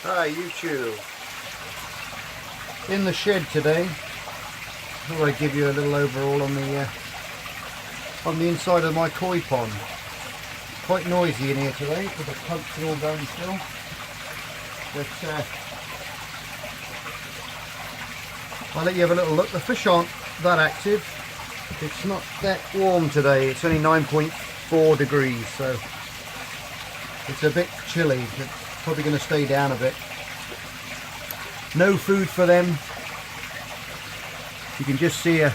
Hi YouTube. In the shed today. Thought I'd give you a little overall on the inside of my koi pond. Quite noisy in here today with the pumps are all going still. But I'll let you have a little look. The fish aren't that active. It's not that warm today. It's only 9.4 degrees, so it's a bit chilly. It's probably going to stay down a bit. No food for them. You can just see a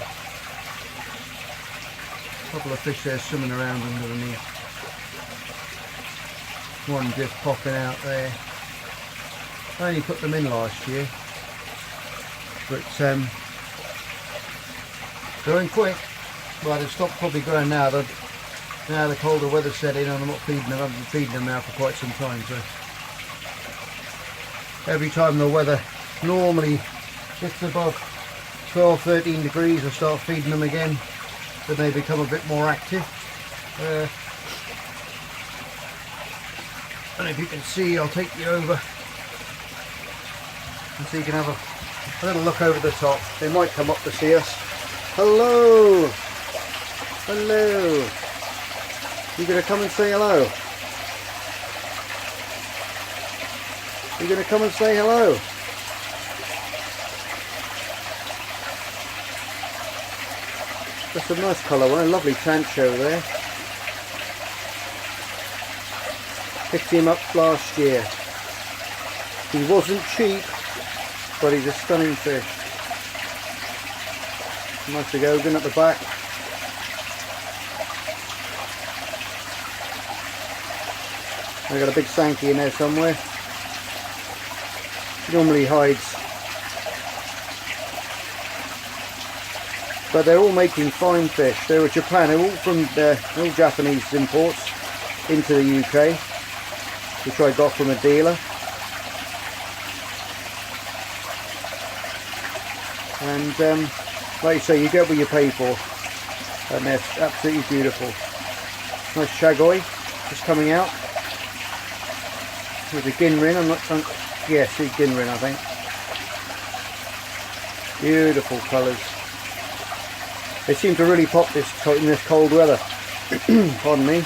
couple of fish there swimming around underneath. One just popping out there. I only put them in last year, but growing quick. Well, they've stopped probably growing now. Now the colder weather set in and I'm not feeding them. I've been feeding them now for quite some time. So every time the weather normally gets above 12-13 degrees, I start feeding them again. Then they become a bit more active. And if you can see, I'll take you over and so you can have a little look over the top. They might come up to see us. Hello! Hello! You gonna come and say hello? You gonna come and say hello? That's a nice colour one, a lovely tancho there. Picked him up last year. He wasn't cheap, but he's a stunning fish. Nice to go, at the back. I got a big Sankey in there somewhere. Normally hides. But they're all making fine fish. They were Japan, they're all from all Japanese imports into the UK, which I got from a dealer. And like you say, you get what you pay for, and they're absolutely beautiful. Nice Chagoi just coming out with a Ginrin. Yes, it's Ginrin, I think. Beautiful colours. They seem to really pop in this cold weather. Pardon me.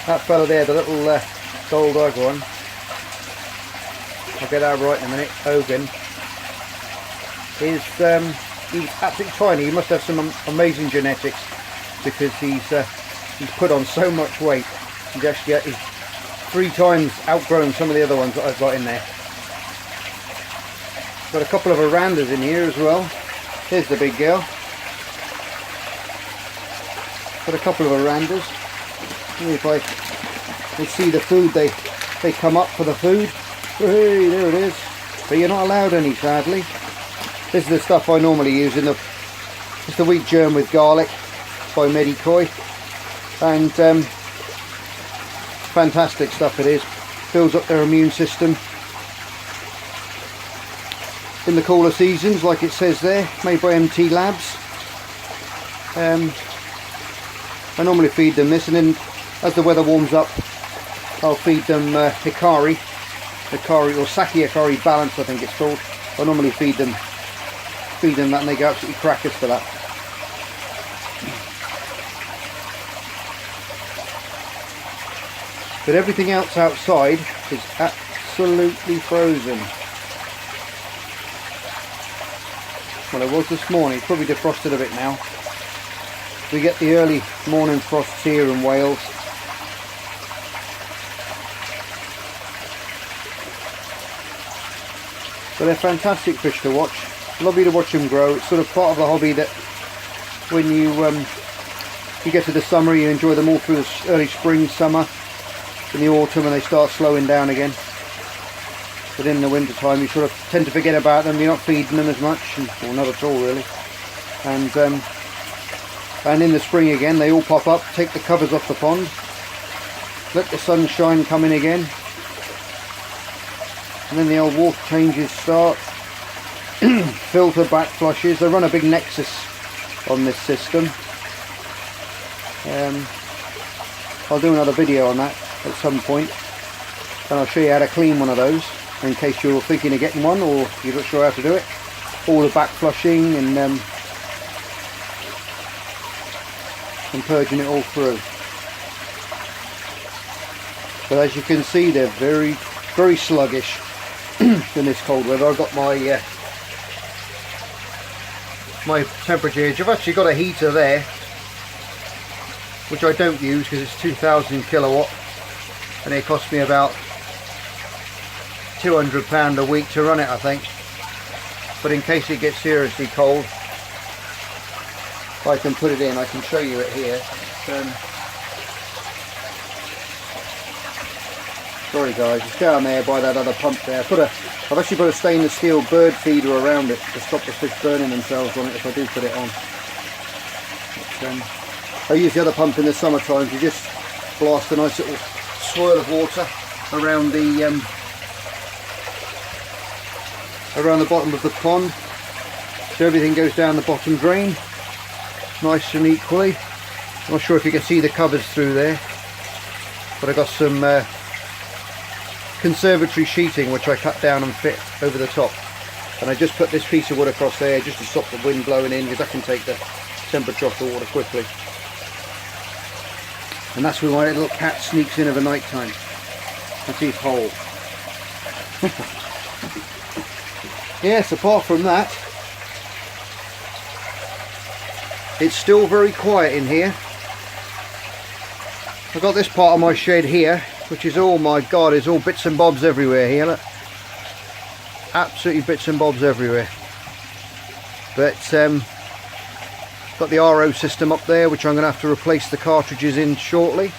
That fella there, the little gold egg one. I'll get that right in a minute. Hogan. He's absolutely tiny. He must have some amazing genetics because he's put on so much weight. He's 3 times outgrown some of the other ones that I've got in there. Got a couple of Arandas in here as well. Here's the big girl. Got a couple of Arandas. If I see the food, they come up for the food. Hey, there it is. But you're not allowed any, sadly. This is the stuff I normally use in it's the wheat germ with garlic by Medikoi, and fantastic stuff it is. Builds up their immune system in the cooler seasons, like it says there. Made by MT Labs. I normally feed them this, and then as the weather warms up, I'll feed them Hikari or Saki Hikari Balance, I think it's called. I normally feed them that, and they go absolutely crackers for that. But everything else outside is absolutely frozen. Well, it was this morning. It's probably defrosted a bit now. We get the early morning frosts here in Wales. But they're fantastic fish to watch. Lovely to watch them grow. It's sort of part of the hobby that when you get to the summer, you enjoy them all through the early spring, summer, in the autumn, and they start slowing down again. But in the winter time, you sort of tend to forget about them. You're not feeding them as much, or not at all really. And in the spring again, they all pop up. Take the covers off the pond. Let the sunshine come in again. And then the old water changes start. Filter back flushes. They run a big nexus on this system. I'll do another video on that at some point. and I'll show you how to clean one of those in case you're thinking of getting one or you're not sure how to do it. All the back flushing and purging it all through. But as you can see, they're very sluggish in this cold weather. I've got my my temperature gauge. I've actually got a heater there, which I don't use because it's 2000 kilowatt, and it cost me about £200 a week to run it, I think. But in case it gets seriously cold, I can put it in. I can show you it here. Sorry guys, it's down there by that other pump there. I've actually put a stainless steel bird feeder around it to stop the fish burning themselves on it if I do put it on. But, I use the other pump in the summertime to just blast a nice little swirl of water around the bottom of the pond, so everything goes down the bottom drain nice and equally. I'm not sure if you can see the covers through there, but I got some conservatory sheeting which I cut down and fit over the top, and I just put this piece of wood across there just to stop the wind blowing in, because that can take the temperature off the water quickly. And that's where my little cat sneaks in over night time. That's his hole. Yes, apart from that, it's still very quiet in here. I've got this part of my shed here, which is, oh my god, it's all bits and bobs everywhere here, look. Absolutely bits and bobs everywhere. But got the RO system up there, which I'm going to have to replace the cartridges in shortly.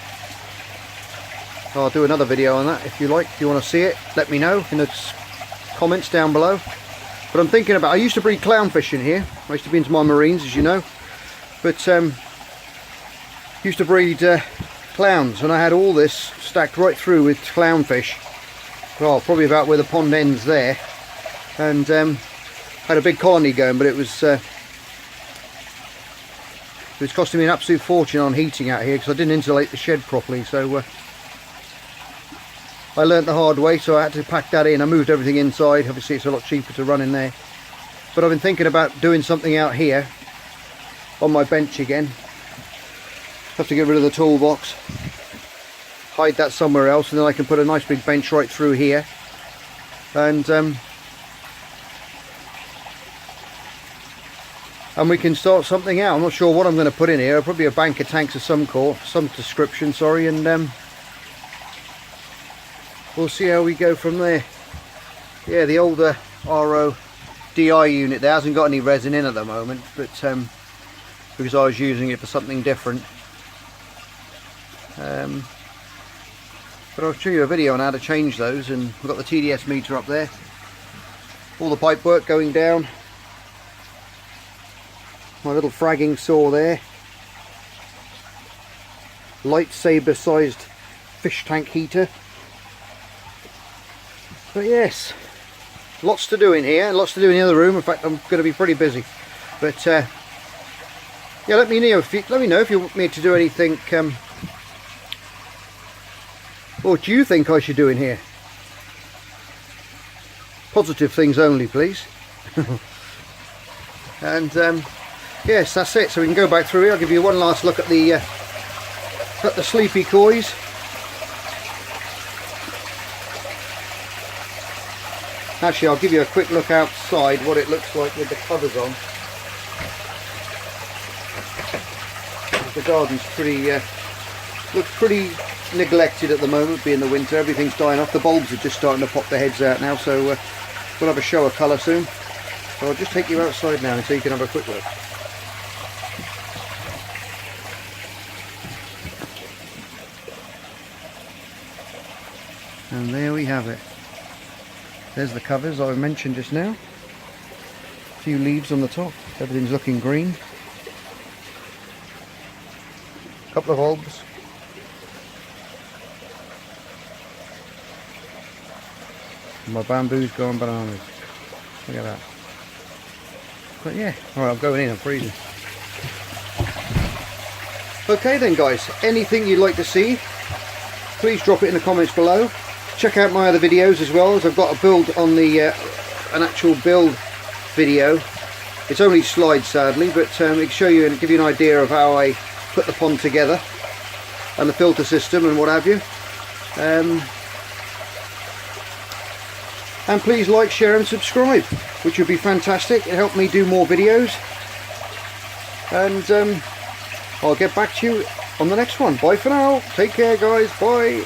I'll do another video on that if you like. If you want to see it, let me know in the comments down below. But I'm thinking about, I used to breed clownfish in here. I used to be into my marines, as you know. But used to breed clowns, and I had all this stacked right through with clownfish. Well, probably about where the pond ends there. And had a big colony going, but it was costing me an absolute fortune on heating out here because I didn't insulate the shed properly. So I learnt the hard way, so I had to pack that in. I moved everything inside. Obviously it's a lot cheaper to run in there. But I've been thinking about doing something out here on my bench again. Have to get rid of the toolbox, hide that somewhere else, and then I can put a nice big bench right through here. And we can start something out. I'm not sure what I'm going to put in here. Probably a bank of tanks of some description, sorry, and we'll see how we go from there. Yeah, the older RO DI unit there hasn't got any resin in at the moment, but because I was using it for something different. But I'll show you a video on how to change those, and we've got the TDS meter up there. All the pipe work going down. My little fragging saw there. Lightsaber sized fish tank heater. But yes, lots to do in here, lots to do in the other room. In fact, I'm going to be pretty busy. But yeah, let me know if you want me to do anything. What do you think I should do in here? Positive things only, please. And yes, that's it. So we can go back through here. I'll give you one last look at the sleepy kois. Actually, I'll give you a quick look outside what it looks like with the covers on. The garden's looks pretty neglected at the moment, being the winter. Everything's dying off. The bulbs are just starting to pop their heads out now, so we'll have a show of colour soon. So I'll just take you outside now so you can have a quick look. And there we have it. There's the covers I mentioned just now. A few leaves on the top. Everything's looking green. A couple of bulbs. And my bamboo's going bananas. Look at that. But yeah, alright, I'm going in, I'm freezing. Okay then guys, anything you'd like to see, please drop it in the comments below. check out my other videos as well, as I've got a build on the an actual build video. It's only slides sadly, but it can show you and give you an idea of how I put the pond together and the filter system and what have you. And please like, share and subscribe, which would be fantastic. It helped me do more videos. And I'll get back to you on the next one. Bye for now. Take care guys. Bye.